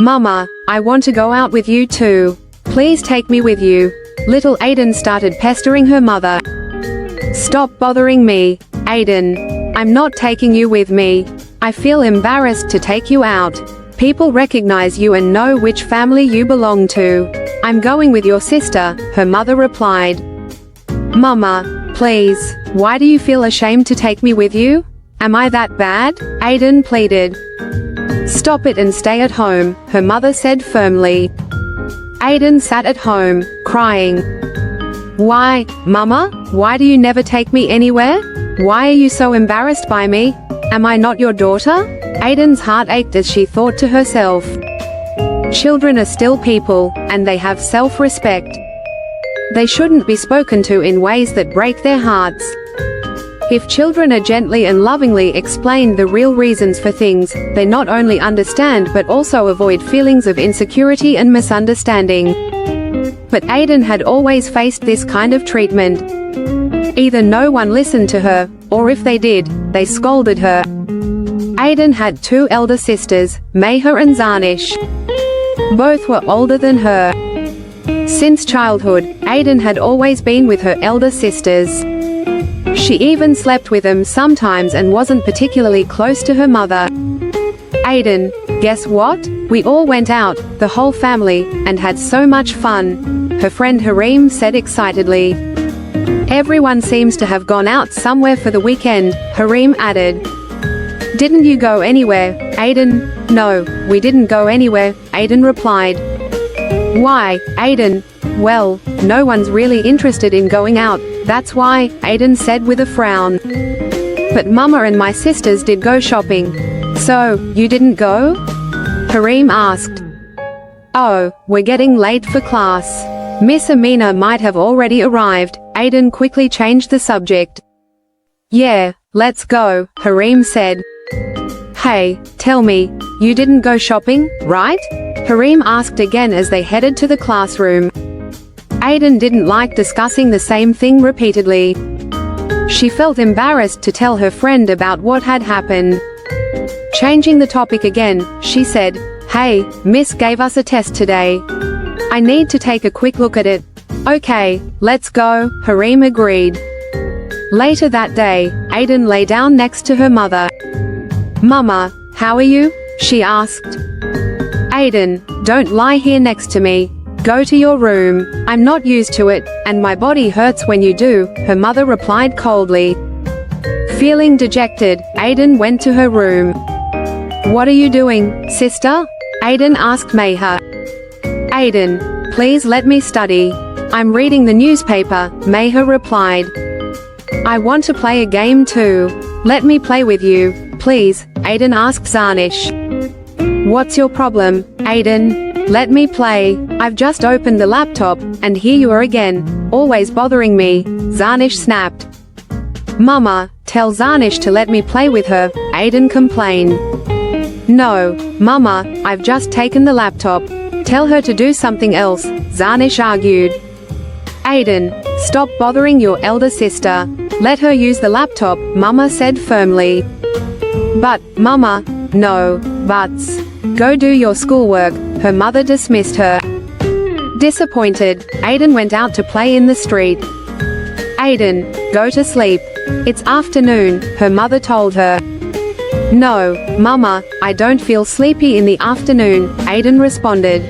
Mama, I want to go out with you too. Please take me with you. Little Aiden started pestering her mother. Stop bothering me, Aiden. I'm not taking you with me. I feel embarrassed to take you out. People recognize you and know which family you belong to. I'm going with your sister, her mother replied. Mama, please, why do you feel ashamed to take me with you? Am I that bad? Aiden pleaded. Stop it and stay at home, her mother said firmly. Aiden sat at home, crying. Why, Mama? Why do you never take me anywhere? Why are you so embarrassed by me? Am I not your daughter? Aiden's heart ached as she thought to herself. Children are still people, and they have self-respect. They shouldn't be spoken to in ways that break their hearts. If children are gently and lovingly explained the real reasons for things, they not only understand but also avoid feelings of insecurity and misunderstanding. But Aiden had always faced this kind of treatment. Either no one listened to her, or if they did, they scolded her. Aiden had two elder sisters, Mayha and Zarnish. Both were older than her. Since childhood, Aiden had always been with her elder sisters. She even slept with them sometimes and wasn't particularly close to her mother. Aiden, guess what? We all went out, the whole family, and had so much fun, her friend Harim said excitedly. Everyone seems to have gone out somewhere for the weekend, Harim added. Didn't you go anywhere, Aiden? No, we didn't go anywhere, Aiden replied. Why, Aiden? Well, no one's really interested in going out, that's why, Aiden said with a frown. But Mama and my sisters did go shopping. So, you didn't go? Harim asked. Oh, we're getting late for class. Miss Amina might have already arrived, Aiden quickly changed the subject. Yeah, let's go, Harim said. Hey, tell me, you didn't go shopping, right? Harim asked again as they headed to the classroom. Aiden didn't like discussing the same thing repeatedly. She felt embarrassed to tell her friend about what had happened. Changing the topic again, she said, Hey, Miss gave us a test today. I need to take a quick look at it. Okay, let's go, Harim agreed. Later that day, Aiden lay down next to her mother. Mama, how are you? She asked. Aiden, don't lie here next to me. Go to your room. I'm not used to it, and my body hurts when you do, her mother replied coldly. Feeling dejected, Aiden went to her room. What are you doing, sister? Aiden asked Mayha. Aiden, please let me study. I'm reading the newspaper, Mayha replied. I want to play a game too. Let me play with you, please, Aiden asked Zarnish. What's your problem, Aiden? Let me play. I've just opened the laptop, and here you are again, always bothering me, Zarnish snapped. Mama, tell Zarnish to let me play with her, Aiden complained. No, Mama, I've just taken the laptop. Tell her to do something else, Zarnish argued. Aiden, stop bothering your elder sister. Let her use the laptop, Mama said firmly. But, Mama, no buts. Go do your schoolwork, her mother dismissed her. Disappointed, Aiden went out to play in the street. Aiden, go to sleep. It's afternoon, her mother told her. No, Mama, I don't feel sleepy in the afternoon, Aiden responded.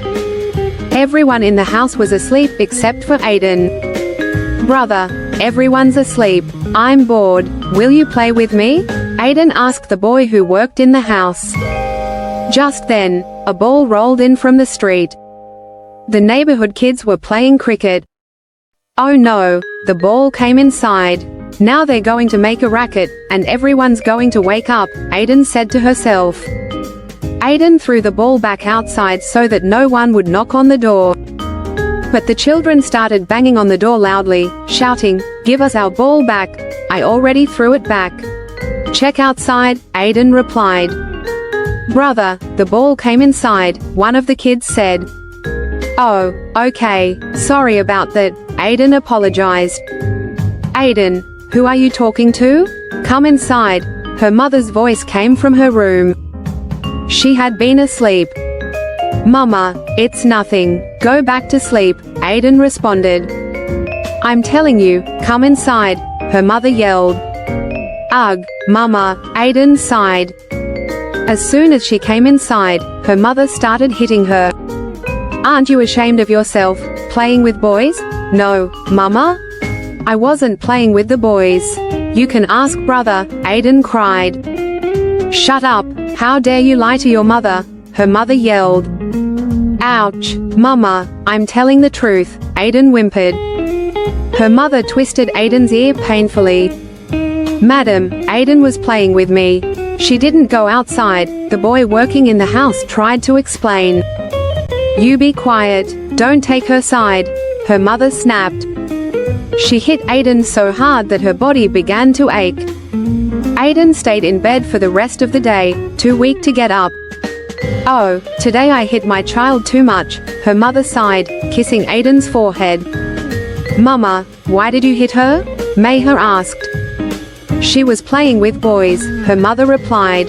Everyone in the house was asleep except for Aiden. Brother, everyone's asleep. I'm bored. Will you play with me? Aiden asked the boy who worked in the house. Just then, a ball rolled in from the street. The neighborhood kids were playing cricket. Oh no, the ball came inside. Now they're going to make a racket, and everyone's going to wake up, Aiden said to herself. Aiden threw the ball back outside so that no one would knock on the door. But the children started banging on the door loudly, shouting, Give us our ball back. I already threw it back. Check outside, Aiden replied. Brother, the ball came inside, one of the kids said. Oh, okay, sorry about that, Aiden apologized. Aiden, who are you talking to? Come inside, her mother's voice came from her room. She had been asleep. Mama, it's nothing. Go back to sleep, Aiden responded. I'm telling you, come inside, her mother yelled. Ugh, Mama, Aiden sighed. As soon as she came inside, her mother started hitting her. Aren't you ashamed of yourself, playing with boys? No, Mama. I wasn't playing with the boys. You can ask brother, Aiden cried. Shut up, how dare you lie to your mother, her mother yelled. Ouch, Mama, I'm telling the truth, Aiden whimpered. Her mother twisted Aiden's ear painfully. Madam, Aiden was playing with me. She didn't go outside, the boy working in the house tried to explain. You be quiet, don't take her side, her mother snapped. She hit Aiden so hard that her body began to ache. Aiden stayed in bed for the rest of the day, too weak to get up. Oh, today I hit my child too much, her mother sighed, kissing Aiden's forehead. Mama, why did you hit her? Mayher asked. She was playing with boys, her mother replied.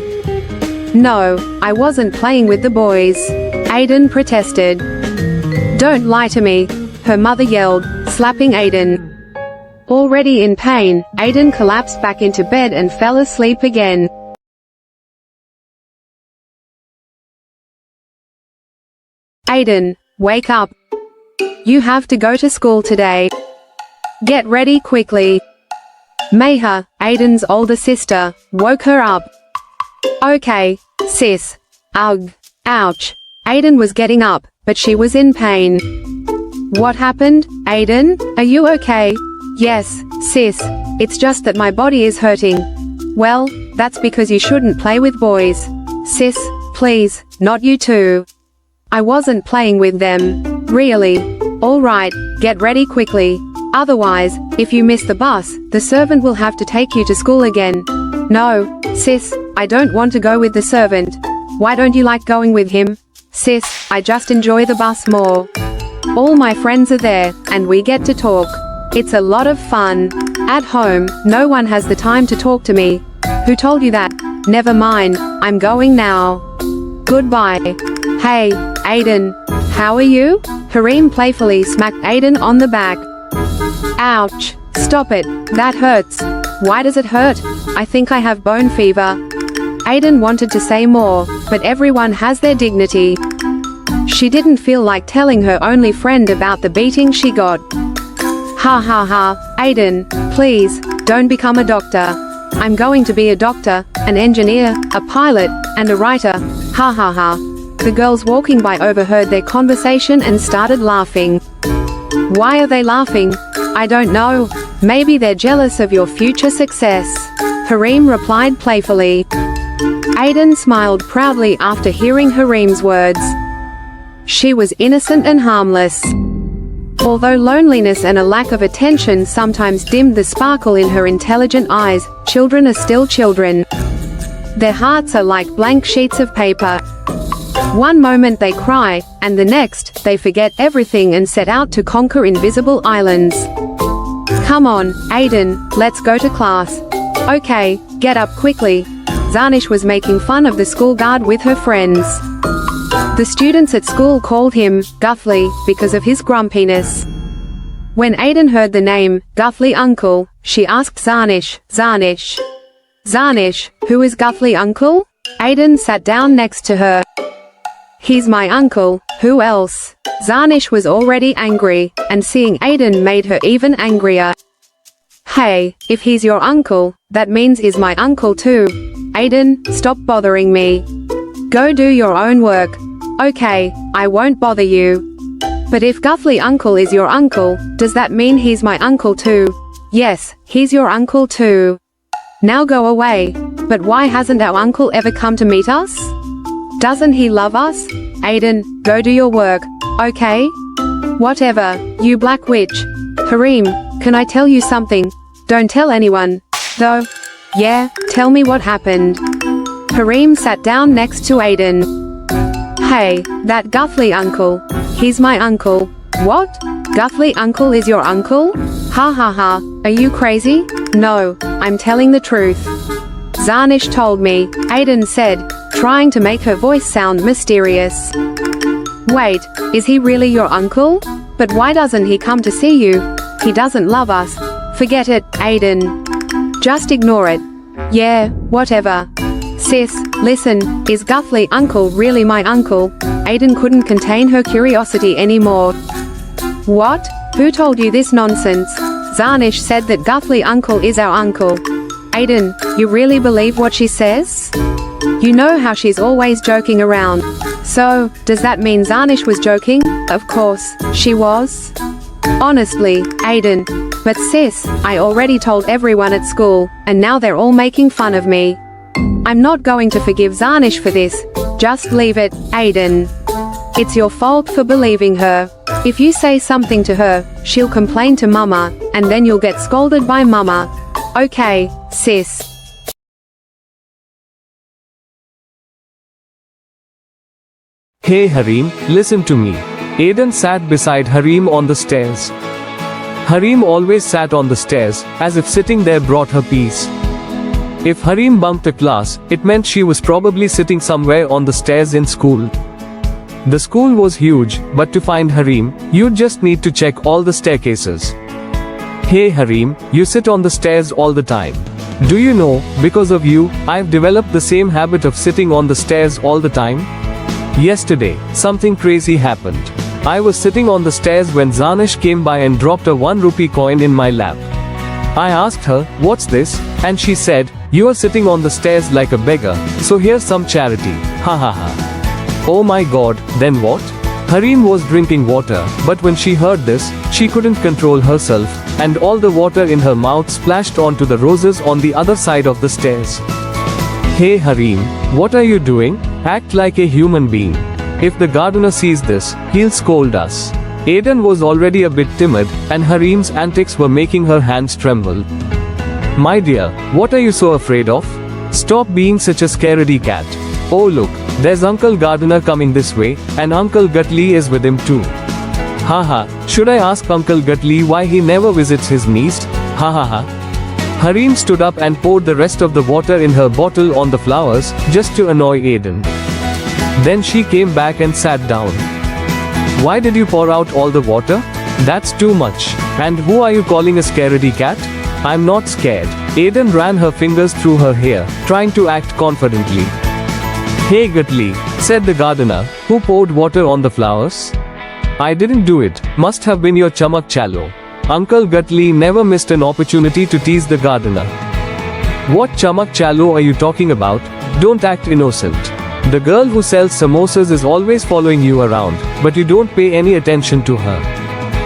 No, I wasn't playing with the boys, Aiden protested. Don't lie to me, her mother yelled, slapping Aiden. Already in pain, Aiden collapsed back into bed and fell asleep again. Aiden, wake up. You have to go to school today. Get ready quickly. Mayher, Aiden's older sister, woke her up. Okay, sis. Ugh. Ouch. Aiden was getting up, but she was in pain. What happened, Aiden? Are you okay? Yes, sis. It's just that my body is hurting. Well, that's because you shouldn't play with boys. Sis, please, not you too. I wasn't playing with them. Really? Alright, get ready quickly. Otherwise, if you miss the bus, the servant will have to take you to school again. No, sis, I don't want to go with the servant. Why don't you like going with him? Sis, I just enjoy the bus more. All my friends are there, and we get to talk. It's a lot of fun. At home, no one has the time to talk to me. Who told you that? Never mind, I'm going now. Goodbye. Hey, Aiden. How are you? Harim playfully smacked Aiden on the back. Ouch. Stop it. That hurts. Why does it hurt? I think I have bone fever. Aiden wanted to say more, but everyone has their dignity. She didn't feel like telling her only friend about the beating she got. Ha ha ha. Aiden, please, don't become a doctor. I'm going to be a doctor, an engineer, a pilot, and a writer. Ha ha ha. The girls walking by overheard their conversation and started laughing. Why are they laughing? I don't know. Maybe they're jealous of your future success. Harim replied playfully. Aiden smiled proudly after hearing Harim's words. She was innocent and harmless. Although loneliness and a lack of attention sometimes dimmed the sparkle in her intelligent eyes, children are still children. Their hearts are like blank sheets of paper. One moment they cry, and the next, they forget everything and set out to conquer invisible islands. Come on, Aiden, let's go to class. Okay, get up quickly. Zanish was making fun of the school guard with her friends. The students at school called him Guthrie because of his grumpiness. When Aiden heard the name Guthrie Uncle, she asked Zanish, Zanish, who is Guthrie Uncle? Aiden sat down next to her. He's my uncle, who else? Zanish was already angry, and seeing Aiden made her even angrier. Hey, if he's your uncle, that means he's my uncle too. Aiden, stop bothering me. Go do your own work. Okay, I won't bother you. But if Guthrie Uncle is your uncle, does that mean he's my uncle too? Yes, he's your uncle too. Now go away. But why hasn't our uncle ever come to meet us? Doesn't he love us? Aiden, go do your work, okay? Whatever, you black witch. Harim, can I tell you something? Don't tell anyone. Though. Yeah, tell me what happened. Harim sat down next to Aiden. Hey, that Guthrie Uncle. He's my uncle. What? Guthrie Uncle is your uncle? Ha ha ha, are you crazy? No, I'm telling the truth. Zanish told me, Aiden said, trying to make her voice sound mysterious. Wait, is he really your uncle? But why doesn't he come to see you? He doesn't love us. Forget it, Aiden. Just ignore it. Yeah, whatever. Sis, listen, is Guthrie uncle really my uncle? Aiden couldn't contain her curiosity anymore. What? Who told you this nonsense? Zarnish said that Guthrie uncle is our uncle. Aiden, you really believe what she says? You know how she's always joking around. So, does that mean Zarnish was joking? Of course, she was. Honestly, Aiden. But sis, I already told everyone at school, and now they're all making fun of me. I'm not going to forgive Zarnish for this. Just leave it, Aiden. It's your fault for believing her. If you say something to her, she'll complain to Mama, and then you'll get scolded by Mama. Okay, sis. Hey Harim, listen to me. Aiden sat beside Harim on the stairs. Harim always sat on the stairs, as if sitting there brought her peace. If Harim bunked a class, it meant she was probably sitting somewhere on the stairs in school. The school was huge, but to find Harim, you'd just need to check all the staircases. Hey Harim, you sit on the stairs all the time. Do you know, because of you, I've developed the same habit of sitting on the stairs all the time? Yesterday, something crazy happened. I was sitting on the stairs when Zarnish came by and dropped a 1 rupee coin in my lap. I asked her, "What's this?" And she said, "You are sitting on the stairs like a beggar, so here's some charity. Ha ha ha." Oh my god, then what? Harim was drinking water, but when she heard this, she couldn't control herself, and all the water in her mouth splashed onto the roses on the other side of the stairs. Hey Harim, what are you doing? Act like a human being. If the gardener sees this, he'll scold us. Aiden was already a bit timid, and Harim's antics were making her hands tremble. My dear, what are you so afraid of? Stop being such a scaredy cat. Oh look, there's Uncle Gardener coming this way, and Uncle Gutley is with him too. Haha, should I ask Uncle Gutley why he never visits his niece? Ha ha ha. Harim stood up and poured the rest of the water in her bottle on the flowers, just to annoy Aiden. Then she came back and sat down. Why did you pour out all the water? That's too much. And who are you calling a scaredy cat? I'm not scared. Aiden ran her fingers through her hair, trying to act confidently. Hey Gutley, said the gardener, who poured water on the flowers. I didn't do it, must have been your chamak chalo. Uncle Gutley never missed an opportunity to tease the gardener. What chamak chalo are you talking about? Don't act innocent. The girl who sells samosas is always following you around, but you don't pay any attention to her.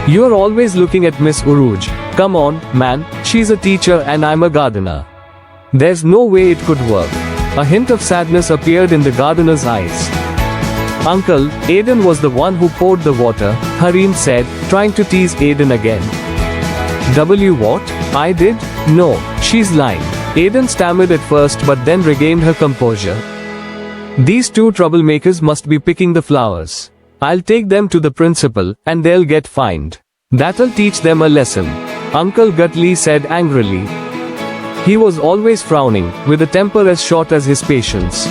You're always looking at Miss Uruj. Come on, man, she's a teacher and I'm a gardener. There's no way it could work. A hint of sadness appeared in the gardener's eyes. Uncle, Aiden was the one who poured the water, Harim said, trying to tease Aiden again. What? I did? No, she's lying. Aiden stammered at first but then regained her composure. These two troublemakers must be picking the flowers. I'll take them to the principal, and they'll get fined. That'll teach them a lesson, Uncle Gutley said angrily. He was always frowning, with a temper as short as his patience.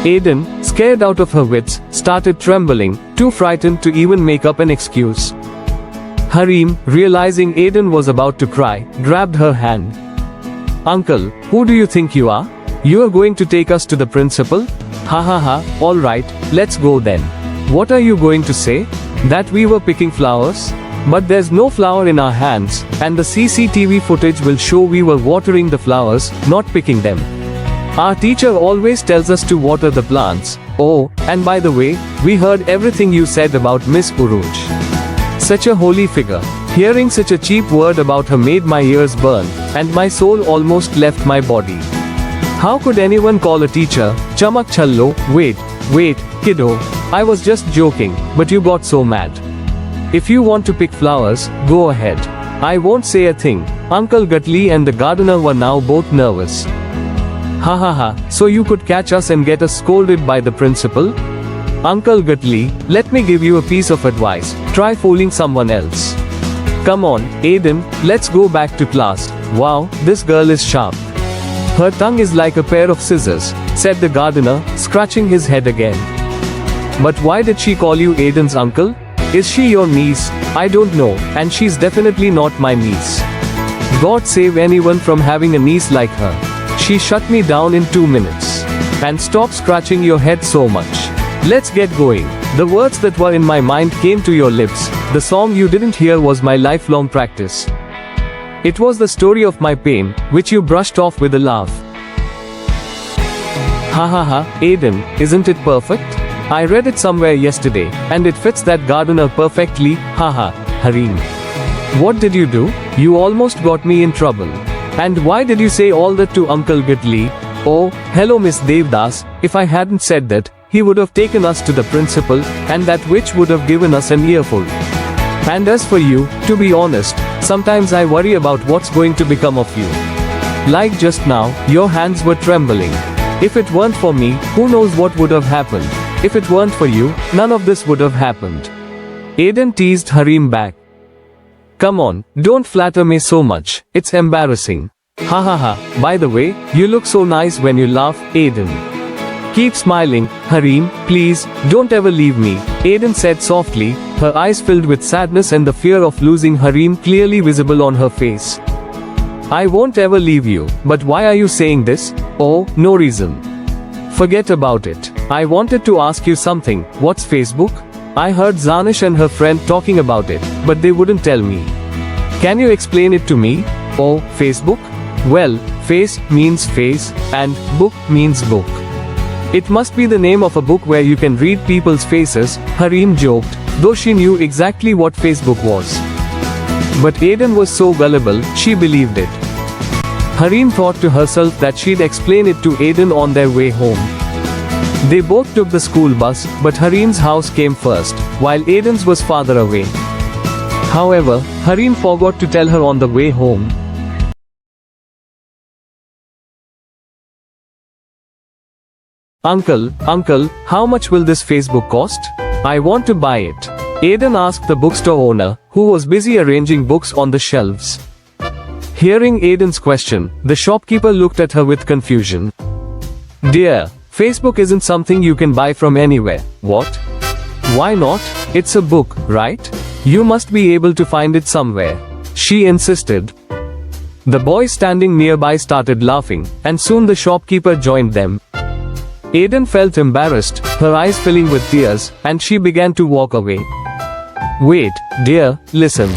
Aiden, scared out of her wits, started trembling, too frightened to even make up an excuse. Harim, realizing Aiden was about to cry, grabbed her hand. Uncle, who do you think you are? You are going to take us to the principal? Ha ha ha, alright, let's go then. What are you going to say? That we were picking flowers? But there's no flower in our hands, and the CCTV footage will show we were watering the flowers, not picking them. Our teacher always tells us to water the plants. Oh, and by the way, we heard everything you said about Miss Uruj. Such a holy figure. Hearing such a cheap word about her made my ears burn, and my soul almost left my body. How could anyone call a teacher, chamak challo? Wait, kiddo. I was just joking, but you got so mad. If you want to pick flowers, go ahead. I won't say a thing. Uncle Gutley and the gardener were now both nervous. Ha ha ha, so you could catch us and get us scolded by the principal? Uncle Gutley, let me give you a piece of advice. Try fooling someone else. Come on, Aiden, let's go back to class. Wow, this girl is sharp. Her tongue is like a pair of scissors, said the gardener, scratching his head again. But why did she call you Aiden's uncle? Is she your niece? I don't know, and she's definitely not my niece. God save anyone from having a niece like her. She shut me down in 2 minutes. And stop scratching your head so much. Let's get going. The words that were in my mind came to your lips. The song you didn't hear was my lifelong practice. It was the story of my pain, which you brushed off with a laugh. Ha ha ha, Aiden, isn't it perfect? I read it somewhere yesterday, and it fits that gardener perfectly, haha, Harim. What did you do? You almost got me in trouble. And why did you say all that to Uncle Gidley? Oh, hello Miss Devdas, if I hadn't said that, he would have taken us to the principal, and that witch would have given us an earful. And as for you, to be honest, sometimes I worry about what's going to become of you. Like just now, your hands were trembling. If it weren't for me, who knows what would have happened. If it weren't for you, none of this would have happened. Aiden teased Harim back. Come on, don't flatter me so much, it's embarrassing. Ha ha ha, by the way, you look so nice when you laugh, Aiden. Keep smiling, Harim, please, don't ever leave me, Aiden said softly, her eyes filled with sadness and the fear of losing Harim clearly visible on her face. I won't ever leave you, but why are you saying this? Oh, no reason. Forget about it. I wanted to ask you something, what's Facebook? I heard Zanish and her friend talking about it, but they wouldn't tell me. Can you explain it to me? Oh, Facebook? Well, face means face, and book means book. It must be the name of a book where you can read people's faces, Harim joked, though she knew exactly what Facebook was. But Aiden was so gullible, she believed it. Harim thought to herself that she'd explain it to Aiden on their way home. They both took the school bus, but Harim's house came first, while Aiden's was farther away. However, Harim forgot to tell her on the way home. Uncle, how much will this Facebook cost? I want to buy it. Aiden asked the bookstore owner, who was busy arranging books on the shelves. Hearing Aiden's question, the shopkeeper looked at her with confusion. Dear, Facebook isn't something you can buy from anywhere. What? Why not? It's a book, right? You must be able to find it somewhere. She insisted. The boy standing nearby started laughing, and soon the shopkeeper joined them. Aiden felt embarrassed, her eyes filling with tears, and she began to walk away. Wait, dear, listen.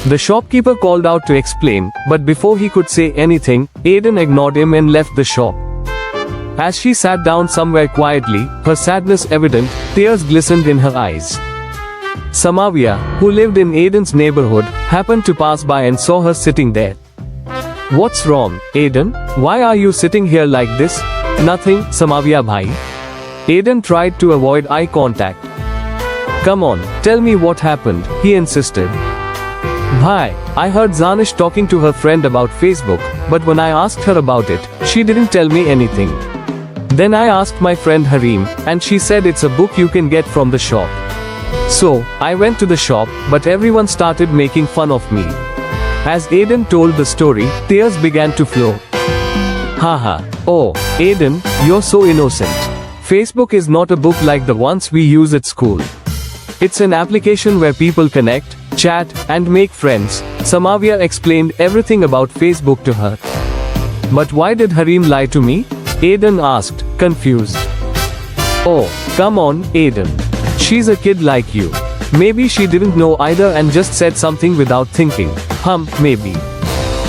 The shopkeeper called out to explain, but before he could say anything, Aiden ignored him and left the shop. As she sat down somewhere quietly, her sadness evident, tears glistened in her eyes. Samavia, who lived in Aiden's neighborhood, happened to pass by and saw her sitting there. What's wrong, Aiden? Why are you sitting here like this? Nothing, Samavia bhai. Aiden tried to avoid eye contact. Come on, tell me what happened, he insisted. Bhai, I heard Zanish talking to her friend about Facebook, but when I asked her about it, she didn't tell me anything. Then I asked my friend Harim, and she said it's a book you can get from the shop. So, I went to the shop, but everyone started making fun of me. As Aiden told the story, tears began to flow. Haha, oh, Aiden, you're so innocent. Facebook is not a book like the ones we use at school. It's an application where people connect, chat, and make friends. Samavia explained everything about Facebook to her. But why did Harim lie to me? Aiden asked, confused. Oh, come on, Aiden. She's a kid like you. Maybe she didn't know either and just said something without thinking. Maybe.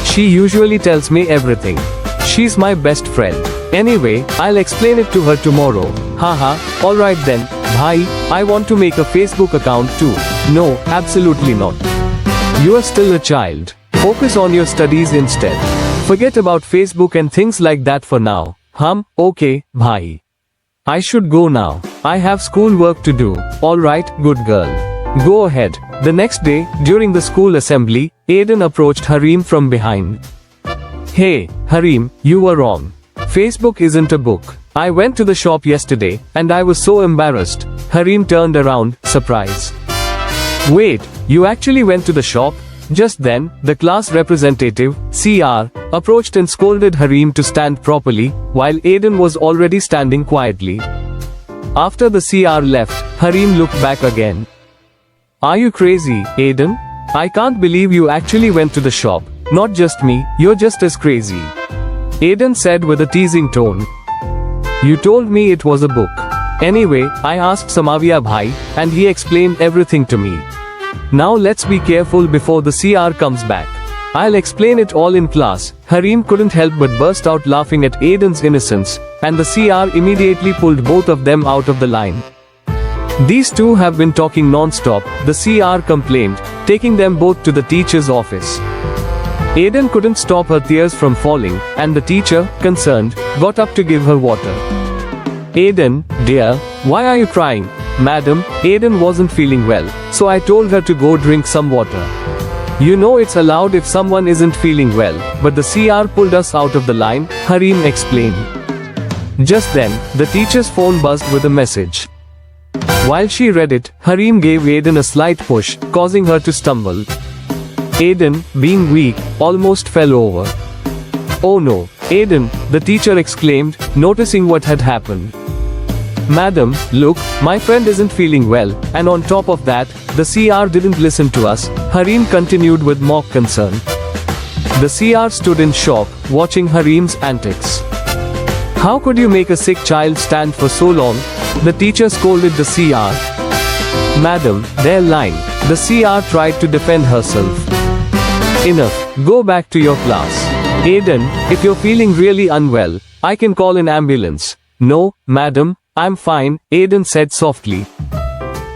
She usually tells me everything. She's my best friend. Anyway, I'll explain it to her tomorrow. Haha, alright then, bhai, I want to make a Facebook account too. No, absolutely not. You are still a child. Focus on your studies instead. Forget about Facebook and things like that for now. Okay, bhai. I should go now. I have school work to do. Alright, good girl. Go ahead. The next day, during the school assembly, Aiden approached Harim from behind. Hey, Harim, you were wrong. Facebook isn't a book. I went to the shop yesterday, and I was so embarrassed. Harim turned around, surprised. Wait, you actually went to the shop? Just then, the class representative, CR, approached and scolded Harim to stand properly, while Aiden was already standing quietly. After the CR left, Harim looked back again. Are you crazy, Aiden? I can't believe you actually went to the shop. Not just me, you're just as crazy. Aiden said with a teasing tone. You told me it was a book. Anyway, I asked Samavia Bhai, and he explained everything to me. Now let's be careful before the CR comes back. I'll explain it all in class. Harim couldn't help but burst out laughing at Aiden's innocence, and the CR immediately pulled both of them out of the line. These two have been talking non-stop, the CR complained, taking them both to the teacher's office. Aiden couldn't stop her tears from falling, and the teacher, concerned, got up to give her water. Aiden, dear, why are you crying? Madam, Aiden wasn't feeling well, so I told her to go drink some water. You know it's allowed if someone isn't feeling well, but the CR pulled us out of the line, Harim explained. Just then, the teacher's phone buzzed with a message. While she read it, Harim gave Aiden a slight push, causing her to stumble. Aiden, being weak, almost fell over. Oh no, Aiden, the teacher exclaimed, noticing what had happened. Madam, look, my friend isn't feeling well, and on top of that, the CR didn't listen to us, Harim continued with mock concern. The CR stood in shock, watching Harim's antics. How could you make a sick child stand for so long? The teacher scolded the CR. Madam, they're lying. The CR tried to defend herself. Enough, go back to your class. Aiden, if you're feeling really unwell, I can call an ambulance. No, madam, I'm fine, Aiden said softly.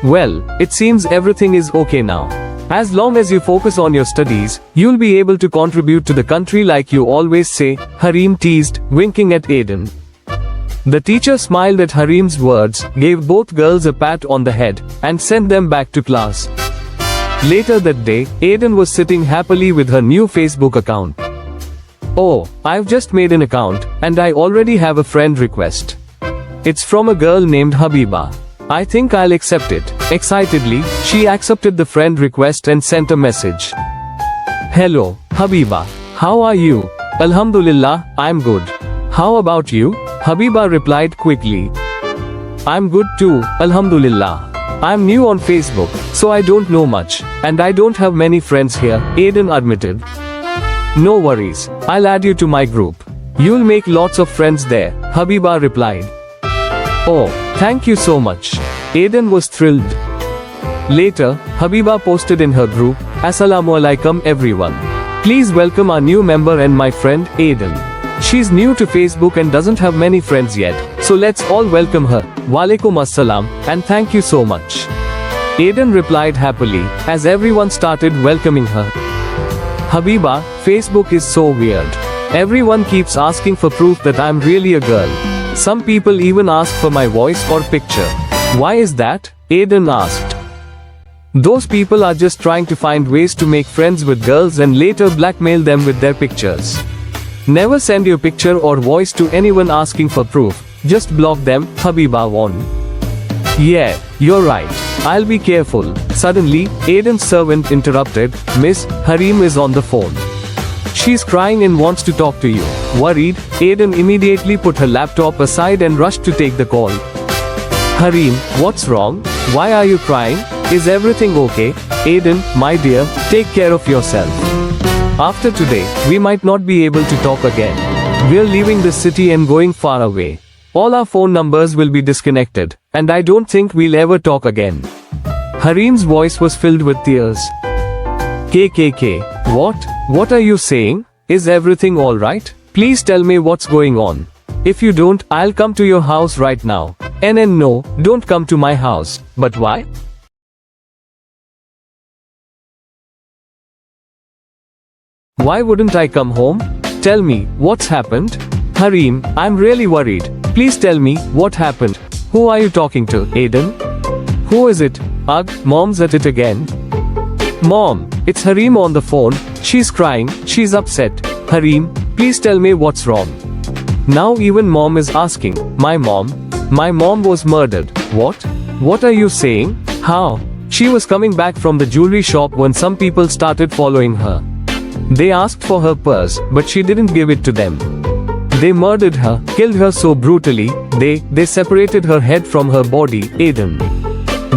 Well, it seems everything is okay now. As long as you focus on your studies, you'll be able to contribute to the country like you always say, Harim teased, winking at Aiden. The teacher smiled at Harim's words, gave both girls a pat on the head, and sent them back to class. Later that day, Aiden was sitting happily with her new Facebook account. Oh, I've just made an account, and I already have a friend request. It's from a girl named Habiba. I think I'll accept it. Excitedly, she accepted the friend request and sent a message. Hello, Habiba. How are you? Alhamdulillah, I'm good. How about you? Habiba replied quickly. I'm good too, Alhamdulillah. I'm new on Facebook, so I don't know much, and I don't have many friends here, Aiden admitted. No worries, I'll add you to my group. You'll make lots of friends there, Habiba replied. Oh, thank you so much. Aiden was thrilled. Later, Habiba posted in her group, Assalamu alaikum everyone. Please welcome our new member and my friend, Aiden. She's new to Facebook and doesn't have many friends yet, so let's all welcome her. Walaikum assalam, and thank you so much. Aiden replied happily, as everyone started welcoming her. Habiba, Facebook is so weird. Everyone keeps asking for proof that I'm really a girl. Some people even ask for my voice or picture. Why is that? Aiden asked. Those people are just trying to find ways to make friends with girls and later blackmail them with their pictures. Never send your picture or voice to anyone asking for proof. Just block them, Habiba warned. Yeah, you're right. I'll be careful. Suddenly, Aiden's servant interrupted. Miss, Harim is on the phone. She's crying and wants to talk to you. Worried, Aiden immediately put her laptop aside and rushed to take the call. Harim, what's wrong? Why are you crying? Is everything okay? Aiden, my dear, take care of yourself. After today, we might not be able to talk again. We're leaving the city and going far away. All our phone numbers will be disconnected, and I don't think we'll ever talk again. Harim's voice was filled with tears. KKK. What? What are you saying? Is everything alright? Please tell me what's going on. If you don't, I'll come to your house right now. And no, don't come to my house. But why? Why wouldn't I come home? Tell me, what's happened? Harim, I'm really worried. Please tell me, what happened? Who are you talking to, Aiden? Who is it? Ugh, Mom's at it again. Mom, it's Harim on the phone. She's crying, she's upset. Harim, please tell me what's wrong. Now even Mom is asking. My mom was murdered. What? What are you saying? How? She was coming back from the jewelry shop when some people started following her. They asked for her purse, but she didn't give it to them. They murdered her, killed her so brutally, they separated her head from her body, Aiden.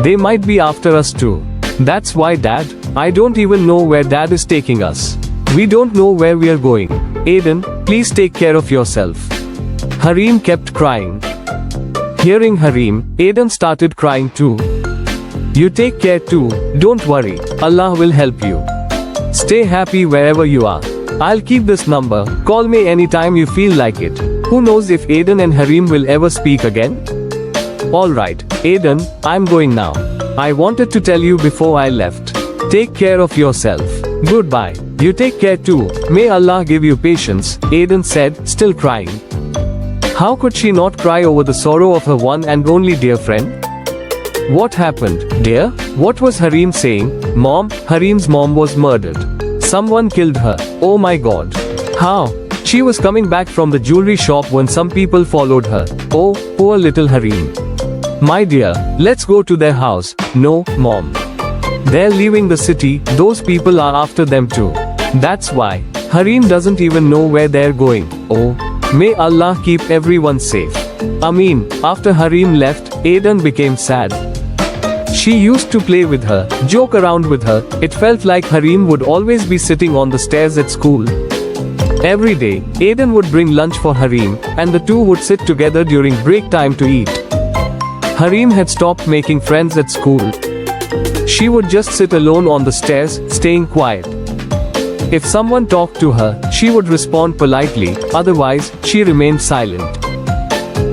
They might be after us too. That's why Dad, I don't even know where Dad is taking us. We don't know where we are going. Aiden, please take care of yourself. Harim kept crying. Hearing Harim, Aiden started crying too. You take care too, don't worry, Allah will help you. Stay happy wherever you are. I'll keep this number, call me anytime you feel like it. Who knows if Aiden and Harim will ever speak again? Alright, Aiden, I'm going now. I wanted to tell you before I left. Take care of yourself. Goodbye. You take care too. May Allah give you patience, Aiden said, still crying. How could she not cry over the sorrow of her one and only dear friend? What happened, dear? What was Harim saying? Mom, Harim's mom was murdered. Someone killed her. Oh my God. How? She was coming back from the jewelry shop when some people followed her. Oh, poor little Harim. My dear, let's go to their house. No, Mom. They're leaving the city, those people are after them too. That's why. Harim doesn't even know where they're going. Oh, may Allah keep everyone safe. Ameen. After Harim left, Aiden became sad. She used to play with her, joke around with her. It felt like Harim would always be sitting on the stairs at school. Every day, Aiden would bring lunch for Harim, and the two would sit together during break time to eat. Harim had stopped making friends at school. She would just sit alone on the stairs, staying quiet. If someone talked to her, she would respond politely, otherwise, she remained silent.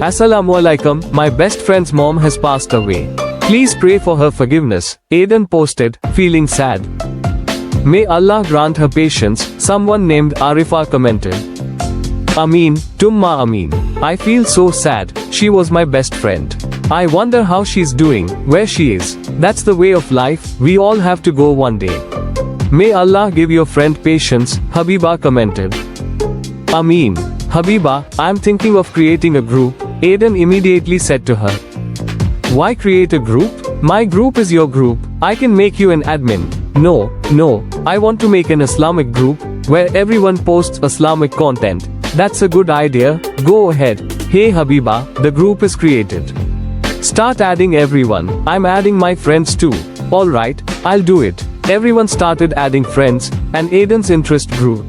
Assalamu alaikum, my best friend's mom has passed away. Please pray for her forgiveness, Aiden posted, feeling sad. May Allah grant her patience, someone named Arifa commented. Ameen, Tumma Ameen. I feel so sad, she was my best friend. I wonder how she's doing, where she is. That's the way of life, we all have to go one day. May Allah give your friend patience, Habiba commented. Ameen. Habiba, I'm thinking of creating a group, Aiden immediately said to her. Why create a group? My group is your group, I can make you an admin. No, I want to make an Islamic group, where everyone posts Islamic content. That's a good idea, go ahead. Hey Habiba, the group is created. Start adding everyone, I'm adding my friends too. Alright, I'll do it. Everyone started adding friends, and Aiden's interest grew.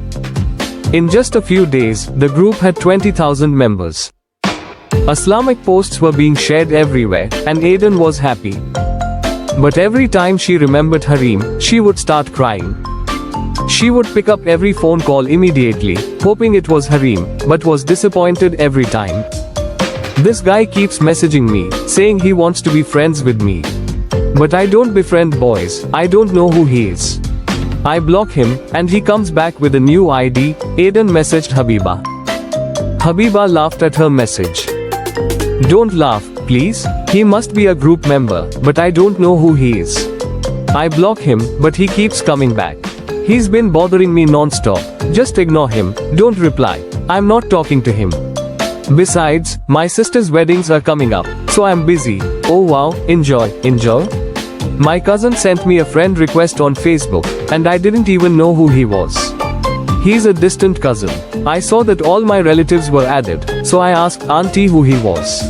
In just a few days, the group had 20,000 members. Islamic posts were being shared everywhere, and Aiden was happy. But every time she remembered Harim, she would start crying. She would pick up every phone call immediately, hoping it was Harim, but was disappointed every time. This guy keeps messaging me, saying he wants to be friends with me. But I don't befriend boys, I don't know who he is. I block him, and he comes back with a new ID, Aiden messaged Habiba. Habiba laughed at her message. Don't laugh, please. He must be a group member, but I don't know who he is. I block him, but he keeps coming back. He's been bothering me non-stop. Just ignore him, don't reply. I'm not talking to him. Besides, my sister's weddings are coming up, so I'm busy. Oh wow, enjoy. My cousin sent me a friend request on Facebook, and I didn't even know who he was. He's a distant cousin. I saw that all my relatives were added, so I asked auntie who he was.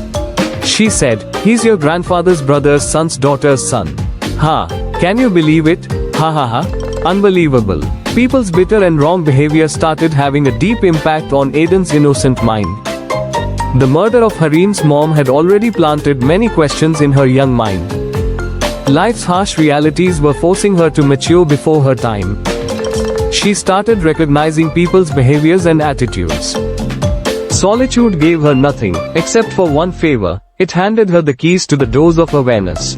She said, he's your grandfather's brother's son's daughter's son. Ha, can you believe it? Ha ha ha. Unbelievable. People's bitter and wrong behavior started having a deep impact on Aiden's innocent mind. The murder of Harim's mom had already planted many questions in her young mind. Life's harsh realities were forcing her to mature before her time. She started recognizing people's behaviors and attitudes. Solitude gave her nothing, except for one favor, it handed her the keys to the doors of awareness.